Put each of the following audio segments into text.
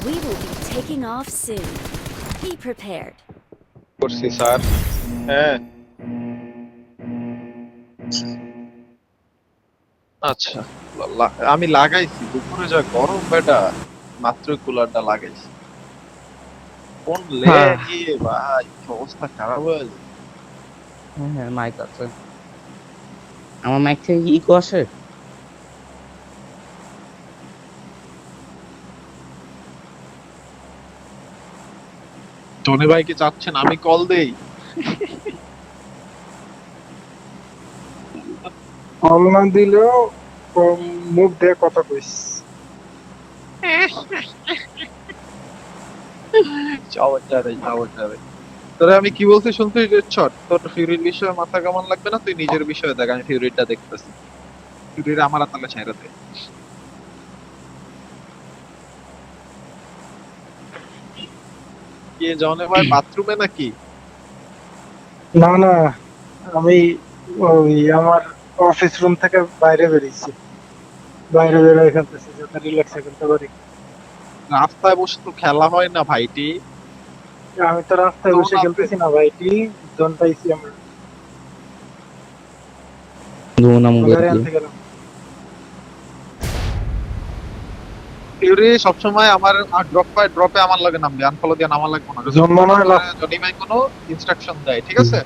We will be taking off soon. Be prepared. করছি sir. হ্যাঁ আচ্ছা, আমি লাগাইছি দুপুরে, যা গরম বেটা, মাত্র কুলারটা লাগাইছি। কোন হ্যাঁ লেগে ভাই, কি অবস্থা খারাপ হয়ে যায়। হ্যাঁ মাইক আছে। আমার মাইক থেকে ইকো আসে? টনি ভাই কি চাচ্ছেন আমি কল দেই? কল না দিলেও মুখ দিয়ে কথা কইস। চাওয়াটারে চাওয়াটারে। তোরে আমি কি বলছি শুনছিস? যে ছট, তোর ফিউরির বিষয়ে মাথা কামান লাগবে না, তুই নিজের বিষয়ে দেখ, আমি ফিউরিটা দেখতেছি। ফিউরির আমার তাহলে ছাইরা দে। কে জনে ভাই বাথরুমে নাকি? না না, আমি ওই আমার অফিস রুম থেকে বাইরে বেরিয়েছি, বাইরে বেরোয় খেলতেছি যাতে রিল্যাক্সে খেলতে পারি। রাস্তায় বসে তো খেলা হয় না ভাইটি। আমি তো রাস্তায় জোন বসে আছে। খেলতেছি না ভাইটি, জোন পাইছি আমরা, ধুন আমগো গাড়ি দিয়ে। আনতে গেলাম। ফিউরি সবসময় আমার ড্রপে আমার লাগে নামবে, আনফলো দিয়ে নামা লাগবে না। যদি জোন মনে হয় লাস্ট। জনি ভাই কোনো ইনস্ট্রাকশন দেয়, ঠিক আছে?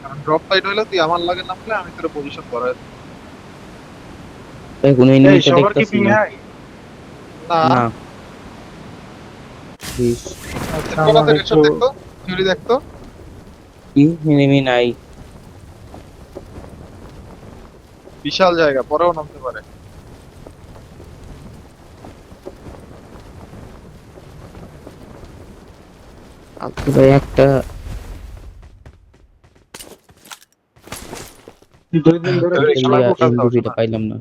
কারণ ড্রপ সাইড হইলে তুই আমার লাগে নামলে আমি তোর পজিশন করাই দেব। ভাই কোনো এই এনিমি তো সবার কি দেখতাছি পিং না। হাই? না, না প্লিজ। আচ্ছা কোন আমার ডিরেকশন একটু দেখতো, ফিউরি দেখতো। কি এনিমি নাই? বিশাল জায়গা, পরেও নামতে পারে। আজকে ভাই একটা 2 দিন ধরে ফিউরি বেশি খেলার এলিয়া ফোকাস দাও এমবিপিটা শোনা। পাইলাম না।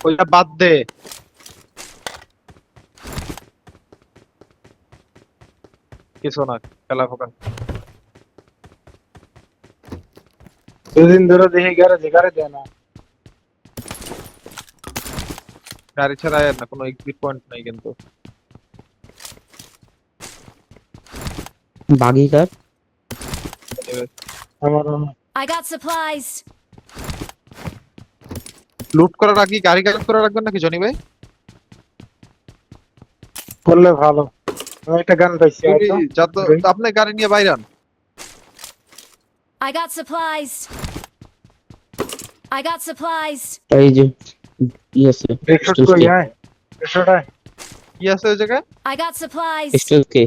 ওইটা বাদ দে, কিছু না, খেলা ফোকাস। 2 দিন ধরে দেখি গ্যারেজে গাড়ি দেয় না। গাড়ি ছাড়া আর না, কোনো এক্সিট পয়েন্ট নাই কিন্তু। বাগি কার? আমার I got supplies. লুট করার আগে গাড়ি কালেক্ট করে রাখবেন নাকি জনি ভাই? করলে ভালো। আমি একটা গান পাইছি ফিউরি, হয়তো। আপনি গাড়ি নিয়ে বাইরান। I got supplies. I got supplies. এই যে কি আছে? রিক্সা কই হ্যাঁ, রিক্সাটা কি আছে ওই জায়গায়? I got supplies. স্টুলকে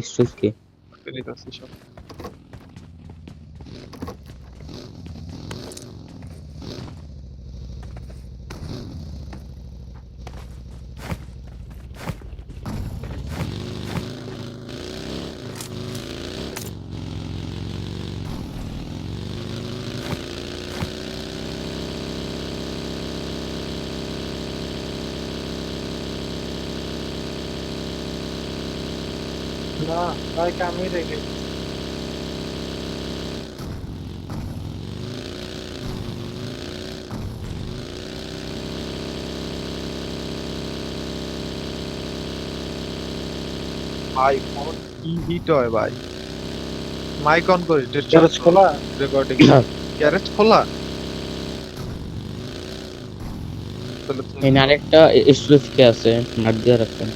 ফিলিপাস সব। না, বাইক আমি রেখে। ভাই ফোন কি হিট হয় ভাই। মাইক অন করিস, গ্যারেজ খোলা? রেকর্ডিং। গ্যারেজ খোলা? তাহলে তো- এই আরেকটা স্টুলকে আছে, মার দিয়ে রাখবেন।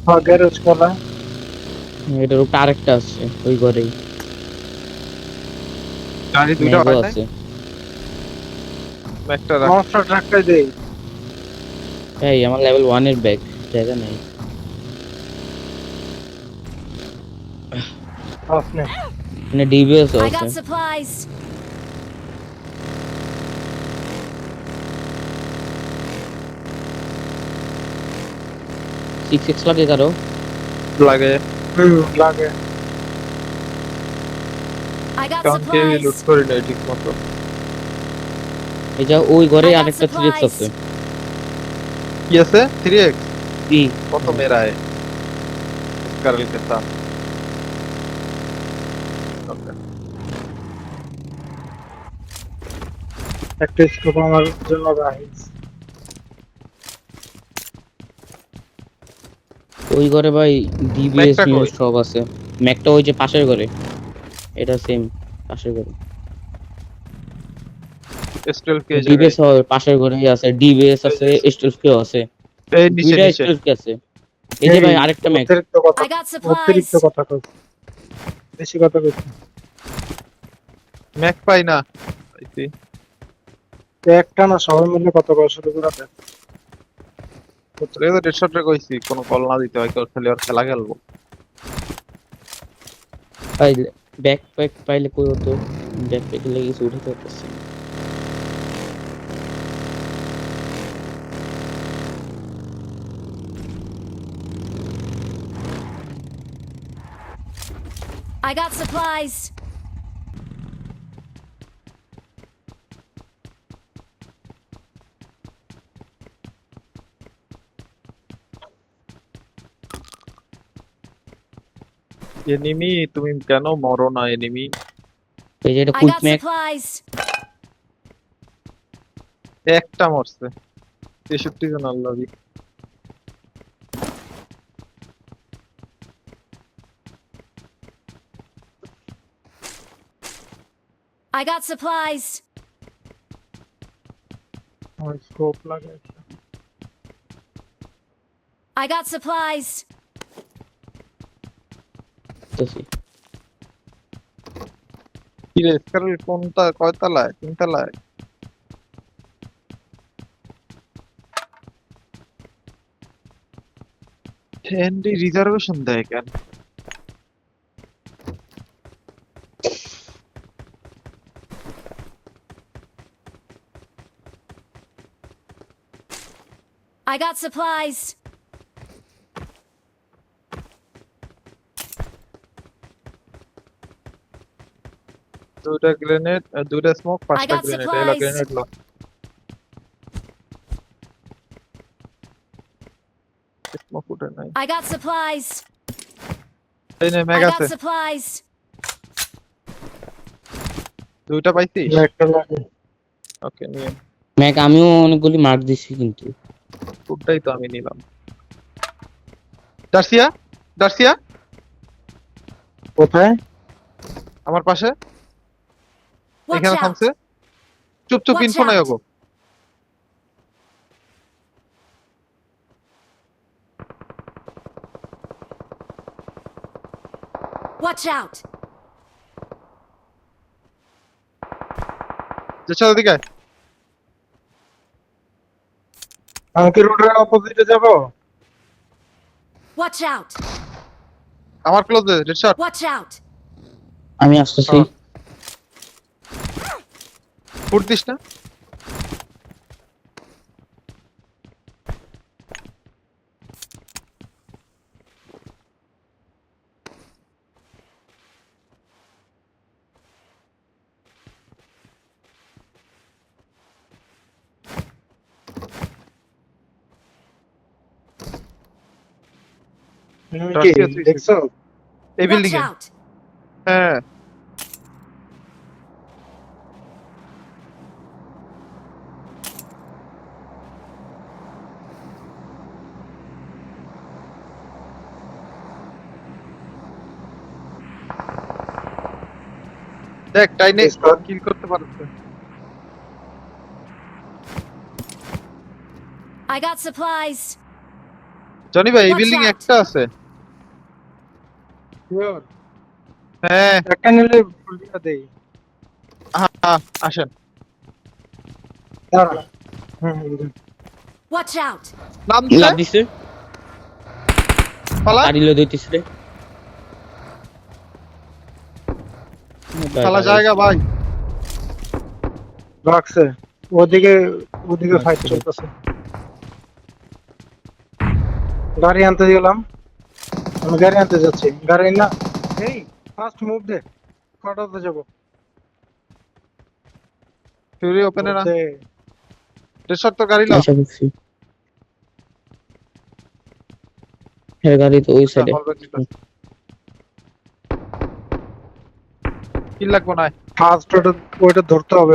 হ্যাঁ গ্যারেজ খোলা। এটার উপর আরেকটা আছে ওই ঘরেই। গাড়ি দুইটা ম্যাগও হয় না, আছে। একটা রাখ। মনস্টার ট্রাকটাই দেই। এই আমার লেভেল 1 এর ব্যাগ জায়গা নেই। আসনে। মানে ডিবিএস I আছে। got supplies. সিক্স এক্স লাগে কারো? লাগে। লাগে। I got কারণ কেউ লুট supplies. করি নাই ঠিক মতো। এই যা ওই ঘরে I got আরেকটা 3x supplies. আছে। কি আছে? 3x? কি কত মেরা है करल के साथ। Okay. একটা স্কোপ আমার জন্য রাখিস। ওই ঘরে ভাই ডিবিএস ম্যাকটা মিউজ কই? সব আছে। ম্যাকটা ওই যে পাশের ঘরে, এটা সেম পাশের ঘরে। স্টিল কে জায়গায়? ডিবিএস পাশের ঘরেই আছে, ডিবিএস আছে, স্টোরকেও আছে, এই নিচে দুইটা নিচে। স্টোরকে আছে। এই যে এই ভাই আরেকটা ম্যাক। অতিরিক্ত কথা, I got অতিরিক্ত supplies. কথা কইছ, বেশি কথা কইছ। ম্যাক পাই না। পাইছি। একটা না, সবাই মিলে কত করা শুরু করে দেয়। তোরে তো ডেডশটরে কইছি কোনো কল না দিতে হয়, কেউ খেলে আর খেলা খেলবো। পাইলে ব্যাকপ্যাক পাইলে কই হতো, ব্যাকপ্যাক লেগে কিছু উঠাতে পারতেছি। I got supplies. এনিমি, তুমি কেন মরো না এনিমি? এই যে এটা I quick got Mac. supplies. একটা মরছে, 63 জন আল্লাহ। I got supplies. আমার স্কোপ লাগে। I got supplies. কি রে স্কারের কোনটা, কয়তলায়? 3 তলায়? হ্যান্ডি রিজার্ভেশন দেয় কেন? I got supplies. দুইটা গ্রেনেড, দুইটা স্মোক, I 5টা got গ্রেনেড, এলা supplies. গ্রেনেড লো। স্মোক উঠে নাই। I got supplies. এই নে I ম্যাগ got আছে। supplies. দুইটা পাইছিস? একটা লাগে। ওকে নিয়ে। ম্যাক আমিও অনেকগুলি মার্ক দিছি কিন্তু। ওটাই তো আমি নিলাম। ডার্সিয়া, ডার্সিয়া কোথায়? আমার পাশে Watch এখানে out. থামছে। চুপ চুপ, Watch ইনফো নাই out. ওগো। Watch out. চল ওদিকে আয়। আমি কি রোডের অপোজিটে যাব? Watch out. আমার ক্লোজে রেড শট। Watch out. আমি আসতেছি। ফুট দিস না। তুমি কি দেখছো? এই Watch বিল্ডিং এ। out. হ্যাঁ দেখ টাইনে কিল করতে পারছে। I got supplies. জনি ভাই এই Watch বিল্ডিং এ out. একটা আছে। Sure. হ্যাঁ একটা নিলে ফুলটা দেই। আসেন। দাঁড়া। হুম। Watch out. নামছে লাভ দিছে, পালা পারিলে দইতিছে রে। পালা জায়গা ভাই। রাখছে। ওদিকে ওদিকে ফাইট চলতেছে। গাড়ি আনতে গেলাম। আমি গাড়ি আনতে যাচ্ছি। গাড়ি না। এই ফাস্ট মুভ দে। কটাতে যাব? ফিউরি ওপেনে না। ওতে রেড শট তো গাড়ি লাও। আশা করছি এর গাড়ি তো ওই সাইডে। কিল লাগবো না। ফার্স্ট ওটা ধরতে হবে,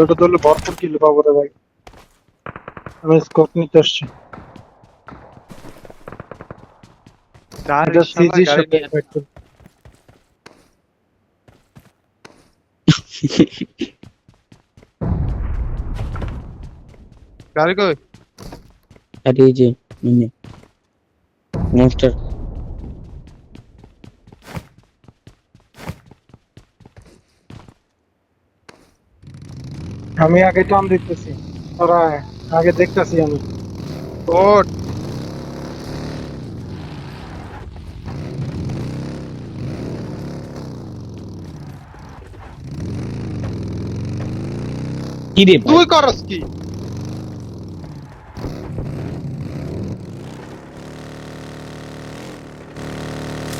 ওটা ধরলে ভরপুর কিল পাবো রে ভাই। আমি স্কোপ নিতে আসছি। গাড়ি এটা শালা সিজি গাড়ি সাথে নিয়ে ফাইট। গাড়ি কই? আর এই যে মনস্টার আমি আগে টান দিতেছি, তোরা আয়। আগে দেখতেছি আমি। ওট কি রে ভাই? তুই করস কি?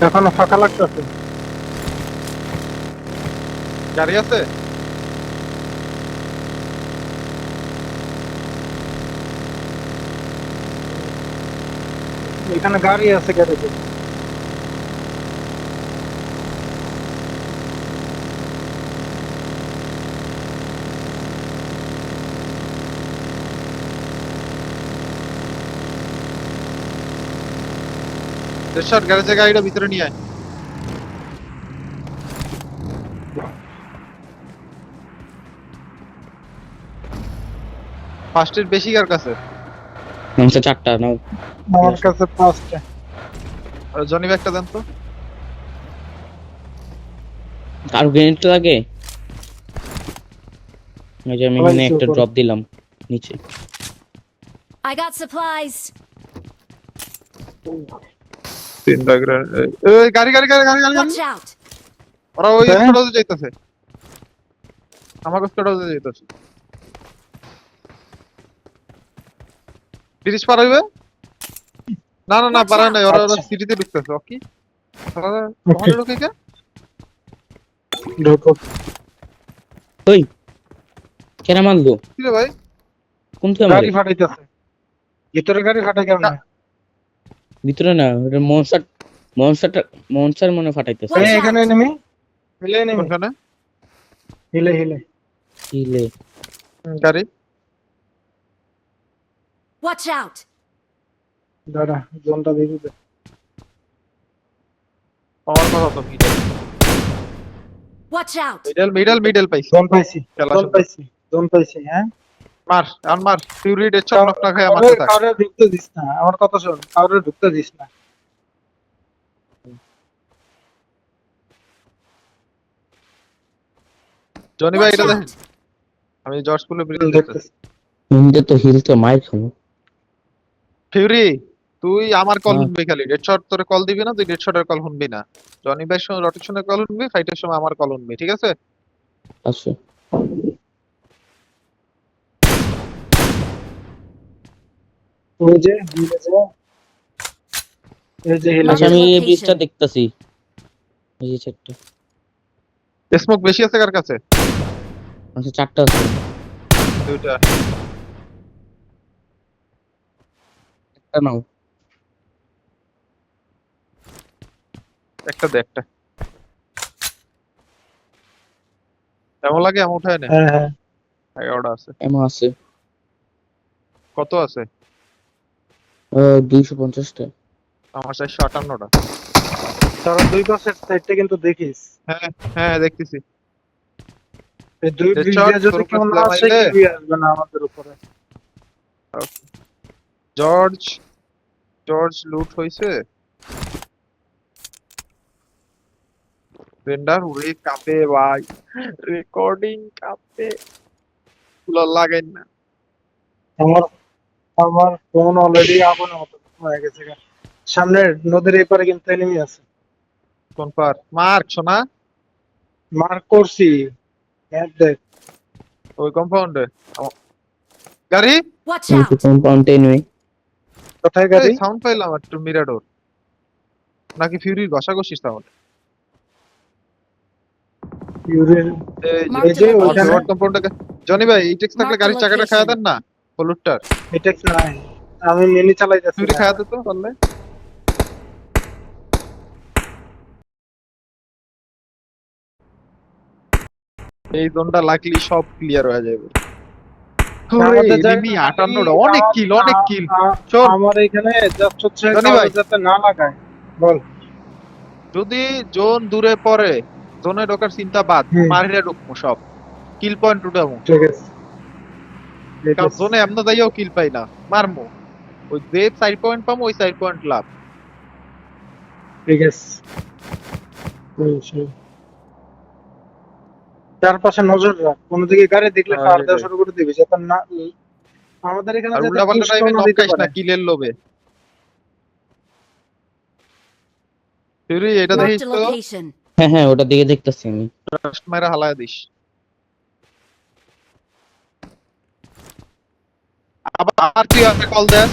এখনো ফাঁকা লাগতেছে। গাড়ি আছে? এখানে গাড়ি আছে গ্যারেজে। রেশার গ্যারেজে গাড়িটা ভিতরে নিয়ে আয়। ফার্স্ট এড বেশি কার কাছে? মনস্টার 4টা নাও। আমার কাছে 5টা। আর জনি ব্যাগটা দেন তো। আর গ্রেনেড লাগে? এই যে আমি সবাই এখানে নিচে একটা উপরে। ড্রপ দিলাম নিচে। I got supplies. তিনটা এই গাড়ি গাড়ি গাড়ি গাড়ি গাড়ি Watch out. ওরা ওই হ্যাঁ? স্কোয়াডে যাইতাছে। আমাকে স্কোয়াডে যাইতাছে। ব্রিজ পার হইবে? না না না Watch পারায় out. নাই, ওরা ওরা আচ্ছা। সিটিতে ঢুকতেছে। ওকে ওরা Okay. ওখানে ঢুকে কে? ঢোকো। ওই কেন মারলো? কি রে ভাই? কোন থেকে গাড়ি মারে? ফাটাইতেছে। ভিতরে গাড়ি ফাটাই কেমন? ভিতরে না, ওটা মনস্টার মনে ফাটাইতেছে। Watch এখানে out. এনিমি। হিলে এনিমি। কোনখানে? হিলে হিলে। কিলে গাড়ি Watch out. দাঁড়া, জোনটা দিয়ে দিতে। আমার কথা তো middle Watch out. Middle middle middle পাইছি। জোন পাইছি। খেলা জোন শুরু। পাইছি। জোন পাইছি, হ্যাঁ। মার আর মার ফিউরি ডেড শট নক না খায় আমার সাথে থাক। কাউরে ঢুকতে দিস না। আমার কথা শোন, কাউরে ঢুকতে দিস না। জনি ভাই Watch এটা দেখেন, out. আমি জর্জ পুলে ব্রিজ দেখতেছি। দেখতেছি। এমনিতে তো হিল তো মার খাবো। ফিউরি তুই আমার কল হ্যাঁ। শুনবি খালি, ডেড শট তোরে কল দিবি না, তুই ডেড শটের কল শুনবি না। জনি ভাই সময় রটেশনের কল শুনবি, ফাইটের সময় আমার কল শুনবি, ঠিক আছে? আচ্ছা ওই যে হিলে যে। এই যে হিলে আচ্ছা Mark আমি the এই location. ব্রিজটা দেখতাছি। এই যে চারটা, স্মোক বেশি আছে কার কাছে? আচ্ছা 4টা আছে। দুইটা। একটা নাও। একটা দে একটা। কেমন লাগে এমন উঠায় না? হ্যাঁ হ্যাঁ। 11টা আছে। এমন আছে কত আছে? 250টা। আমার 458টা। তোরা দুই পাশের সাইডটা কিন্তু দেখিস। হ্যাঁ হ্যাঁ দেখতেছি। এই দুই Dead ব্রিজ shot, দিয়ে যদি তোর কেউ উপরে না slam আসে, আইলে। কেউই আসবে না আমাদের উপরে। জর্জ জর্জ লুট হইছে। রেন্ডার উড়ে কাঁপে ভাই, রেকর্ডিং কাঁপে। কুলার লাগাই না। আমার আমার ফোন অলরেডি আগুনের মতো হয়ে গেছে। সামনে নদীর এপারে কিন্তু এনিমি আছে। কোন পার? মার্ক শোনা মার্ক করছি। হ্যাঁ দেখ। ওই কম্পাউন্ডে। গাড়ি Watch কিন্তু out. কম্পাউন্ডে নেই। কোথায় এই গাড়ি? সাউন্ড পাইলাম একটু মিরাডোর, নাকি ফিউরির ঘষাঘষি সাউন্ড? ইউরির এই যে Mark এই the যে আমার ওইখানে location. কম্পাউন্ডে। জনি ভাই ইটেক্স থাকলে Mark the গাড়ির চাকাটা খায়া location. দেন না, হলুদটার। এটা নাই। আমি মিনি চালাইতেছি ফিউরি না। খায়া দিত পারলে। এই জোনটা লাগলি সব ক্লিয়ার হয়ে যাবে। আমাদের এনিমি জায়গায় 58 অনেক কিল অনেক কিল। আ- শোন আমার এখানে জাস্ট হচ্ছে জনি ভাই। কাগজ যাতে না লাগায়। বল। যদি জোন দূরে পড়ে জোনে ঢোকার চিন্তা বাদ, হুম। মারিয়ে ঢুকবো সব কিল পয়েন্ট উঠাবো, ঠিক আছে ঠিক কারণ আছে, জোনে এমন যাইও কিল পাই না, মারমু ওই যে 4 পয়েন্ট পাবো ওই 4 পয়েন্ট লাভ। ঠিক আছে। চারপাশে নজর রাখ, কোনো দিকে গাড়ি দেখলে হ্যাঁ, ফায়ার দেওয়া এটাই। শুরু করে দিবি যাতে না আমাদের এখানে আর যাতে উল্টা পাল্টা পুশ টাইমে না নক দিতে খাইস না পারে। কিলের লোভে। ফিরি এটা Marked দেখিস a তো, location. হ্যাঁ হ্যাঁ, ওটার দিকে দেখতেছি আমি। ফার্স্ট মাইরা হালায় দিস। আবার তুই আমাকে কল দেস।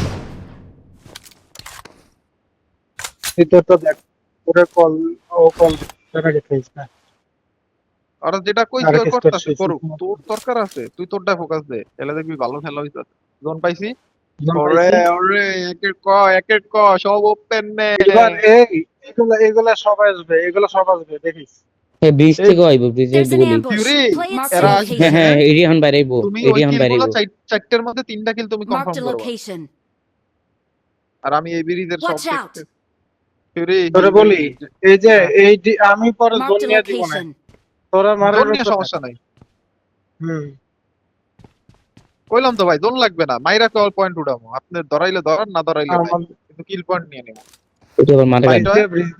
ভিতরটা দেখ, ওরে কল, ও কল দেখা গেছিস না। আর যেটা কইছি আরেক ওই স্টার করতেছে শেষ করুক, তোর দরকার আছে তুই তোরটা ফোকাস দে, এলা দেখবি ভালো খেলা হইতাছে। জোন পাইছি, জন ওরে পাইছি। ওরে একের ক সব ওপেন নে। এবার এগুলা এগুলা সব আসবে, এগুলা সব আসবে দেখিস। হ্যাঁ, ব্রিজ এই থেকে আইবো, ব্রিজের There's an দিকে নেই। ambush. ফিউরি, Play it এরা safe. আসবে, হ্যাঁ হ্যাঁ, এরিয়ান বাইরেইবো, তুমি ওই এরিয়ান কিলগুলো বাইরেইবো। চারটের মধ্যে 3টা কিল তুমি Marked কনফার্ম a করবা। location. আর আমি এই ব্রিজের সব Watch out. দেখতে ফিউরি তোরে বলি, এই যে আমি পরে জোন Marked a নিয়ে দিব না, location. তোরা মারার জোন নিয়ে উপর থাক। সমস্যা নাই, হুম। কইলাম তো ভাই জোন লাগবে না, মাইরা কল পয়েন্ট উঠাবো, আপনি ধরাইলে ধরান না ধরাইলে নাই, আমার কিন্তু কিল পয়েন্ট নিয়ে নেব। ওটা আবার মারা ভাই, গেল। ব্রিজ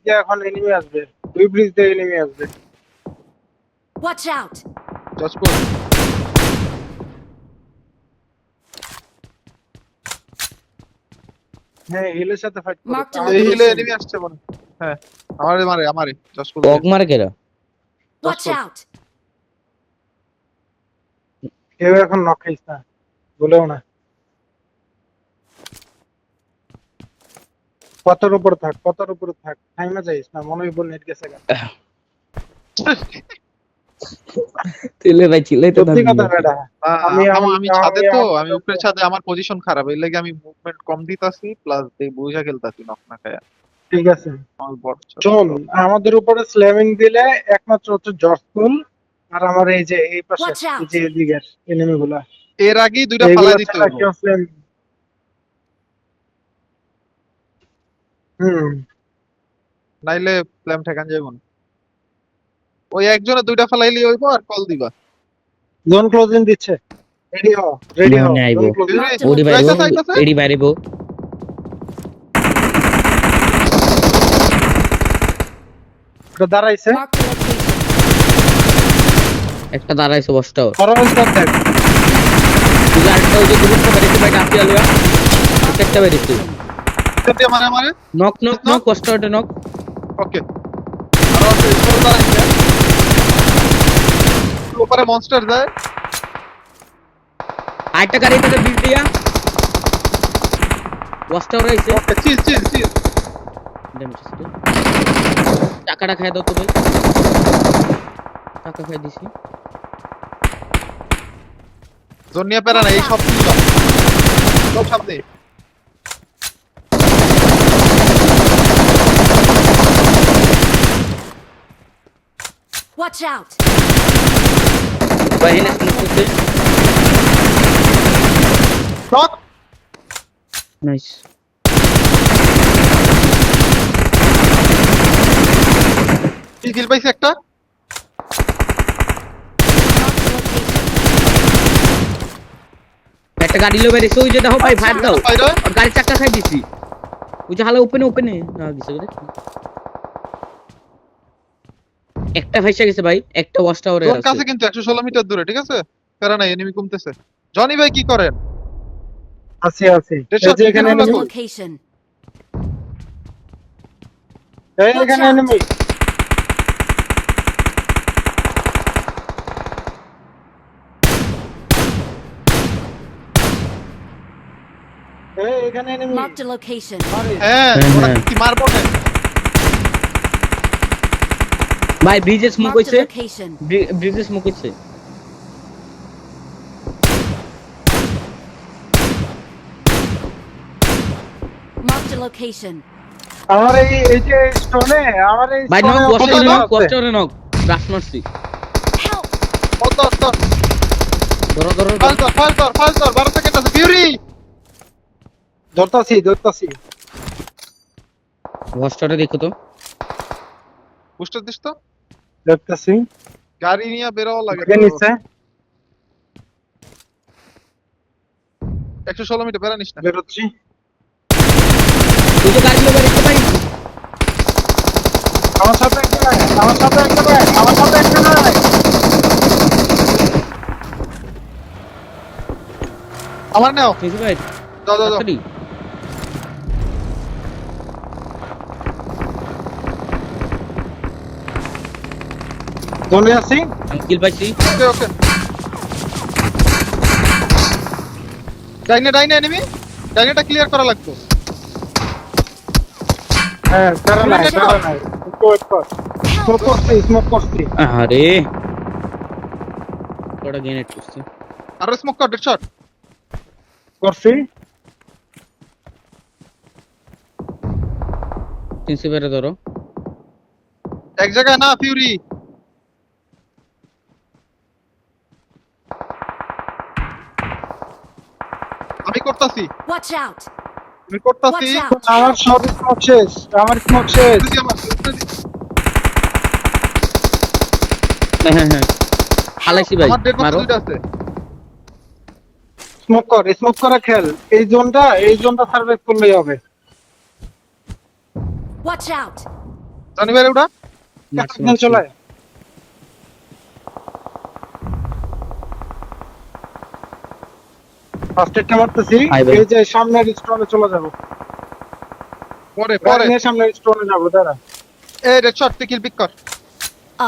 দিয়ে এখন এনিমি আসবে, দুই ব্রিজ দিয়ে এনিমি আসবে। Watch out. জজপুর হ্যাঁ, হিলের সাথে ফাইট Mark the এই হিলে location. এনিমি আসছে মনে হয়। হ্যাঁ, আমারে জজপুর ওক মারে কেরা? Watch out. কেউ এখন নক খাইস না, বলেও না। কতর উপর থাক, কতর উপর থাক, টাইমে যাইস না, মনে হইব নেট গেছে গা। তেলে ভাই চিল্লাইতে সত্যি থাকবি কথা না। বেটা। আমি ছাদে তো, আমি আমি- উপরের ছাদে, আমার পজিশন খারাপ, এই লাগে আমি মুভমেন্ট কম দিতাছি, প্লাস এই বুঝা খেলতাছি নক না খায়া। ঠিক আছে, আমার বড় ছোট। শোন, আমাদের উপরে স্ল্যামিং দিলে একমাত্র হচ্ছে জর্জপুল আর আমার এই যে এই পাশে, Watch out. এই যে এদিকের এনিমি গুলা, এর আগেই দুইটা এইগুলা ফালাই দিতে ছাড়া হইব। কেউ স্ল্যাম। হুম। নাইলে প্ল্যান ঠেকান যাইব না। ওই একজনে দুইটা ফালাইলি হইব আর কল দিবা। জোন ক্লোজিং দিচ্ছে, রেডি হও, রেডি হও, মনে আইবো। Zone closing. Marked a ওডি বাইরেবো, যাইতাছে, যাইতাছে। এডি বাইরেবো। ওটা দাঁড়াইছে, Marked a location. একটা দাঁড়াইছে বসটাও। অরেঞ্জ কার্ড দেখ। তুই আরেকটা ওই যে দুপুরটা বেরিয়েছে ভাই, ডাকি আলুয়া। একটা বেরিয়েছে। দিয়ে মারে নক নক নক, বসটাওটা নক। ওকে। আর ওকে স্কোর দাঁড়াইছে, উপরে মনস্টার যায়। আরেকটা গাড়ি থেকে বিল দিয়া। বসটাও রয়েছে। ওকে, চিল। টাকাটা খাই দাও তো ভাই। টাকা খাই দিছি। জোনিয়া প্যারা না, এই সব তুলবা সব সামনে। Watch out. ভাই এনে স্মোক করতে। Knock nice. কিল পাইছে একটা। Marked a location. একটা গাড়ি লো বেরিয়েছে, ওই যে দেখো ভাই, ফায়ার দাও। বাইরে আর গাড়ির চাকা খাই দিছি। ওই যে হালা ওপেনে না গেছে রে। একটা ফাইসা গেছে ভাই, একটা ওয়াচ টাওয়ারে জোন আছে। কাছে কিন্তু 116 মিটার দূরে, ঠিক আছে? প্যারা নাই, এনিমি কমতেছে। জনি ভাই কি করেন? আছি আছি, দেড়শো এই যে এখানে kilometre Marked a enemy, location. এই এখানে enemy। এই এখানে enemy। Marked a location. আরে, হ্যাঁ, হ্যাঁ, ওরা হ্যাঁ। কি মারবো না? ভাই ব্রিজে স্মোক Marked হইছে, a location. ব্রিজে স্মোক হইছে। Marked a location. আমার এই যে স্টোনে, আমার এই ভাই নক, stone এ বসটাওরে ওপরে নক, আছে। বসটাওরে নক। রাশ মারছি। Help. ধরো ধরো ফাস্ট 12 সেকেন্ড আছে ফিউরি। ধরতাছি হোস্টারে দেখো তো। বুস্টার দিস তো, দেখতাছি গাড়ি নিয়ে বেরোয়া লাগে আগে নিচে 116 মিটার বেরা নিস না। বেরোচ্ছি। তুই তো গাড়ি ওভার দেখতে পারিস। আমার সাথে একটা ভাই, আমার সাথে একটা ভাই, আমার সাথে একটা ভাই। আমার নাও, কিছু ভাই যাও যাও যাও। তাড়াতাড়ি। জোনে আছি। আমি কিল পাইছি। ওকে ওকে, ডাইনে এনিমি, ডাইনেটা ক্লিয়ার করা লাগবে। হ্যাঁ, কারা নাই। একটু ওয়েট কর। স্মোক করছি। আরে ওটা গ্রেনেড করছে। আর স্মোক কর, ডেড শট। করছি। প্রিন্সিপালে ধরো। এক জায়গায় না ফিউরি, আমি করতাছি, Watch out! আমি করতাছি। Watch out! আমার সব স্মোক শেষ। আমার স্মোক শেষ। বুঝি আমার, হ্যাঁ হালাইছি ভাই আমার ডেড মারো। বক্স আছে। স্মোক করা খেল। এই জোনটা সার্ভাইভ করলেই হবে। Watch out! জানি ভাই ওটা মারছি, একজন মারছি। চলে। ফার্স্ট এডটা মারতেছি। আই ভাই। এই যে সামনের স্টোনে চলে যাব। পরে পরে সামনের স্টোনে যাব দাঁড়া। এই ডেড শট, তুই কিল পিক কর।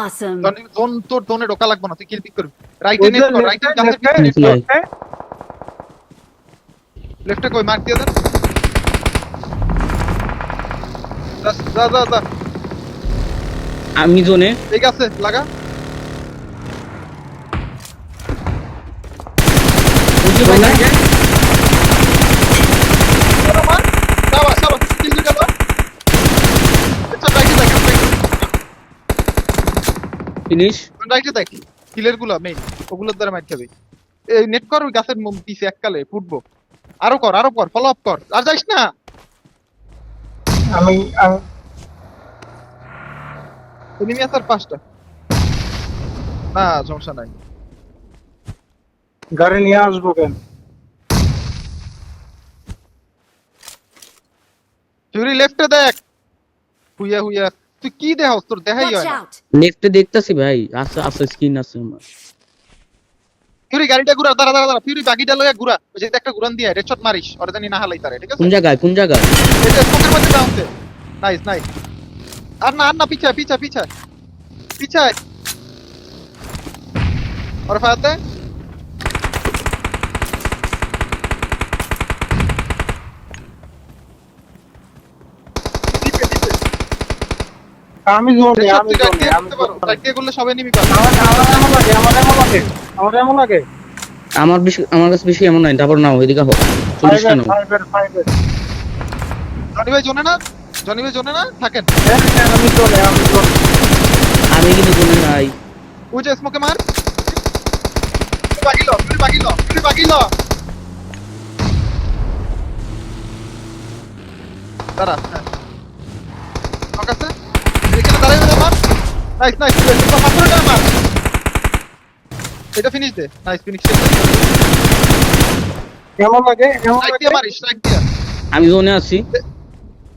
Awesome. জোন তোর জোনে ঢোকা লাগবে না, তুই কিল পিক করবি। রাইটে নেট কর, রাইটে গাছের পিছনে নেট কর। লেফটে কই মার দিয়ে দেন। যা আমি জোনে। এই গাছে লাগা। বুঝলি ভাই না? মার সাবা কিল দিতে দাও। আচ্ছা রাইটে দেখ, ফিনিশ। রাইটে দেখ কিলের গুলা মেইন, ওগুলোর দ্বারা মার খাবে। এই নেট কর ওই গাছের পিছে এককালে ফুটবো। আরো কর, ফলো আপ কর, আর যাইস না। আমি এনিমি আছে আর 5টা। না সমস্যা নাই। গাড়ি নিয়ে আসবো কেন? ফিউরি লেফটে দেখ। হুইয়া তুই কি দেখাস, তোর দেখাই Watch হয় না। out! নেক্সটে দেখতাছি ভাই। আছে স্কিন আছে আমার। ফিউরি গাড়িটা ঘুরা, দাঁড়া ফিউরি বাকিটা লয়ে ঘুরা, ওই যে একটা ঘুরান দিয়ে রেড শট মারিস, ওরে জানি না হালাই তারে, ঠিক আছে? কোন জায়গায়? এটা স্মোকের মধ্যে দাউতে। নাইস আর না পিছায় ওরে ফায়ার দে। ডিপে আমি জোনে রেড শট আমি তুই জোনে গাড়ি আমি করতে পারো, গাড়ি করলে সবাই নিবি পারো। আমার এমন লাগে আমার কাছে বেশি এমন নাই। তারপর নাও এদিকে হোক 40টা নাও। ফাইভের জনি ভাই জোনে না থাকেন। আমি জোনে আমি কিন্তু জোনে নাই। ওই যে স্মোকে মার। বাগিল দাঁড়া। ঠিক আছে, এখানে দাঁড়াই মার। নাইস পাথরটা মার। এটা ফিনিশ দে। Nice finish. কেমন লাগে স্ট্রাইক দিয়ে মারিস, স্ট্রাইক দিয়ে। আমি জোনে আছি।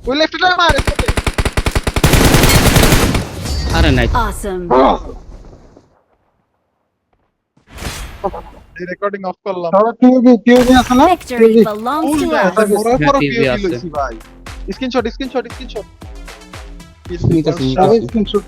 ওই লেফটটা মার। আরে নাই। Awesome. এই রেকর্ডিং অফ করলাম। টিউবি আছে না? Victory belongs to us. মোরার পর হ্যাঁ, পিও আছে। লইছি ভাই। স্ক্রিনশট। নিতেছি। সবাই স্ক্রিনশট